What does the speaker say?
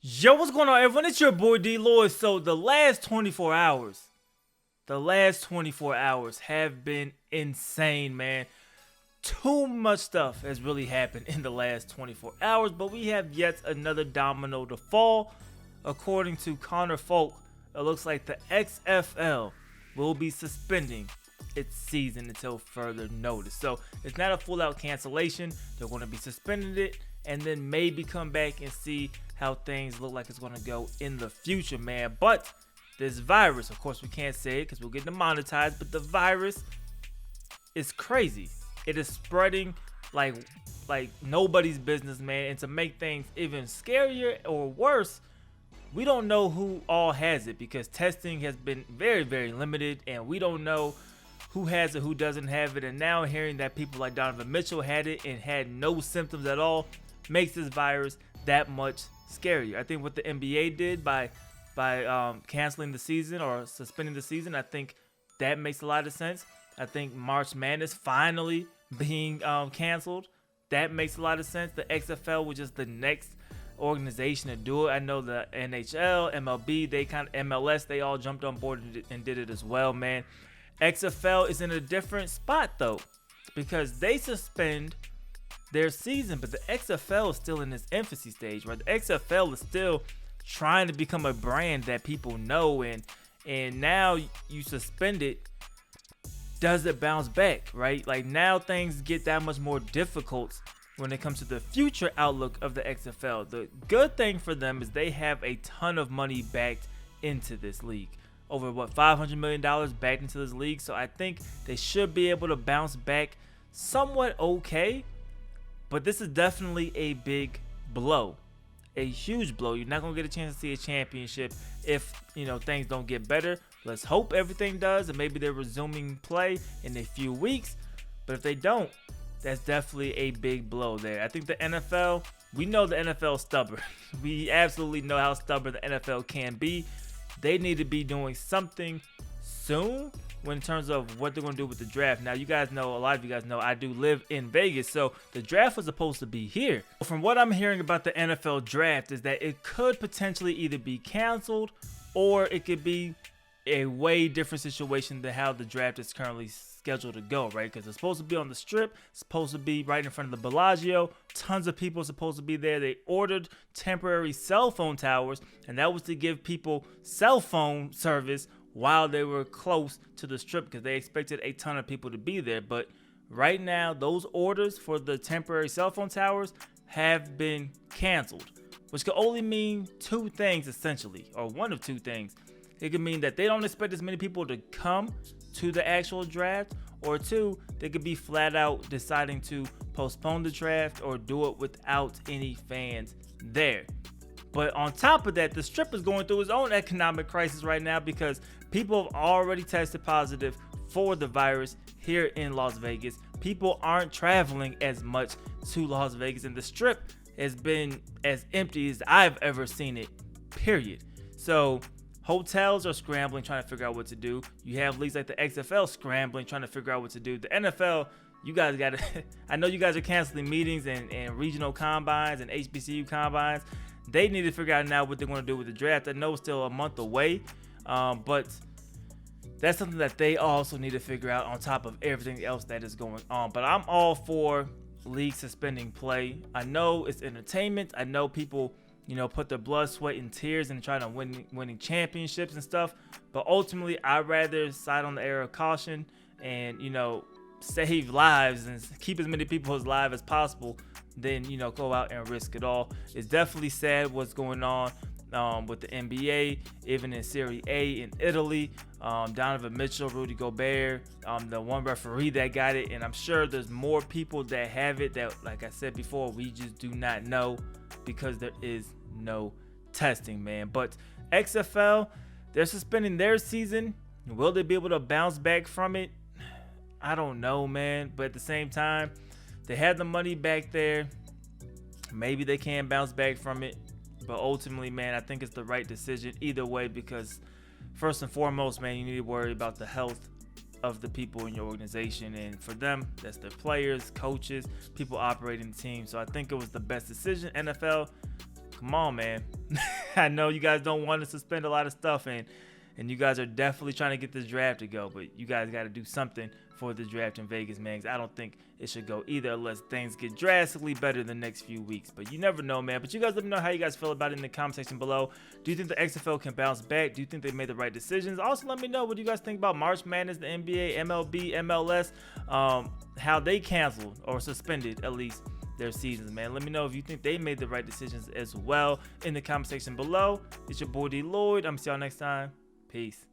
Yo, what's going on, everyone? It's your boy DLloyd. So the last 24 hours have been insane, man. Too much stuff has really happened in the last 24 hours, but we have yet another domino to fall. According to Connor Folk, it looks like the XFL will be suspending its season until further notice. So it's not a full-out cancellation. They're going to be suspending it and then maybe come back and see how things look like it's going to go in the future, man. But this virus, of course we can't say it because we'll get demonetized, but the virus is crazy. It is spreading like nobody's business, man. And to make things even scarier or worse, we don't know who all has it because testing has been very, very limited, and we don't know who has it, who doesn't have it. And now hearing that people like Donovan Mitchell had it and had no symptoms at all makes this virus that much scarier. I think what the NBA did by canceling the season or suspending the season, I think that makes a lot of sense. I think March Madness finally being canceled, that makes a lot of sense. The XFL was just the next organization to do it. I know the NHL, MLB, MLS, they all jumped on board and did it as well, man. XFL is in a different spot though, because they suspend their season, but the XFL is still in its infancy stage, right? The XFL is still trying to become a brand that people know, and now you suspend it. Does it bounce back, right? Like now things get that much more difficult when it comes to the future outlook of the XFL. The good thing for them is they have a ton of money backed into this league. Over $500 million backed into this league. So I think they should be able to bounce back somewhat okay. But this is definitely a big blow. A huge blow. You're not going to get a chance to see a championship if, things don't get better. Let's hope everything does, and maybe they're resuming play in a few weeks. But if they don't, that's definitely a big blow there. I think the NFL, we know the NFL is stubborn. We absolutely know how stubborn the NFL can be. They need to be doing something soon in terms of what they're going to do with the draft. Now, you guys know, a lot of you guys know, I do live in Vegas, so the draft was supposed to be here. From what I'm hearing about the NFL draft is that it could potentially either be canceled or it could be a way different situation than how the draft is currently scheduled to go, right? Because it's supposed to be on the Strip, it's supposed to be right in front of the Bellagio. Tons of people are supposed to be there. They ordered temporary cell phone towers, and that was to give people cell phone service while they were close to the Strip because they expected a ton of people to be there. But right now, those orders for the temporary cell phone towers have been canceled, which could only mean two things essentially, or one of two things. It could mean that they don't expect as many people to come to the actual draft, or two, they could be flat out deciding to postpone the draft or do it without any fans there. But on top of that, the Strip is going through its own economic crisis right now because people have already tested positive for the virus here in Las Vegas. People aren't traveling as much to Las Vegas, and the Strip has been as empty as I've ever seen it, period. So hotels are scrambling, trying to figure out what to do. You have leagues like the XFL scrambling, trying to figure out what to do. The NFL, you guys got to, I know you guys are canceling meetings and regional combines and HBCU combines. They need to figure out now what they're going to do with the draft. I know it's still a month away, but that's something that they also need to figure out on top of everything else that is going on. But I'm all for league suspending play. I know it's entertainment. I know people put their blood, sweat, and tears in trying to winning championships and stuff. But ultimately, I'd rather side on the air of caution and, save lives and keep as many people alive as possible than, go out and risk it all. It's definitely sad what's going on with the NBA, even in Serie A in Italy. Donovan Mitchell, Rudy Gobert, the one referee that got it. And I'm sure there's more people that have it that, like I said before, we just do not know because there is no testing, man. But XFL, they're suspending their season. Will they be able to bounce back from it? I don't know, man. But at the same time, they had the money back there. Maybe they can bounce back from it. But ultimately, man, I think it's the right decision either way because first and foremost, man, you need to worry about the health of the people in your organization, and for them, that's their players, coaches, people operating the team. So I think it was the best decision. NFL, Come on, man. I know you guys don't want to suspend a lot of stuff, and you guys are definitely trying to get this draft to go, but you guys got to do something for the draft in Vegas, man, because I don't think it should go either unless things get drastically better in the next few weeks. But you never know, man. But you guys let me know how you guys feel about it in the comment section below. Do you think the XFL can bounce back? Do you think they made the right decisions? Also, let me know what you guys think about March Madness, the NBA, MLB, MLS, how they canceled or suspended at least their seasons, man. Let me know if you think they made the right decisions as well in the comment section below. It's your boy D Lloyd. I'm see y'all next time. Peace.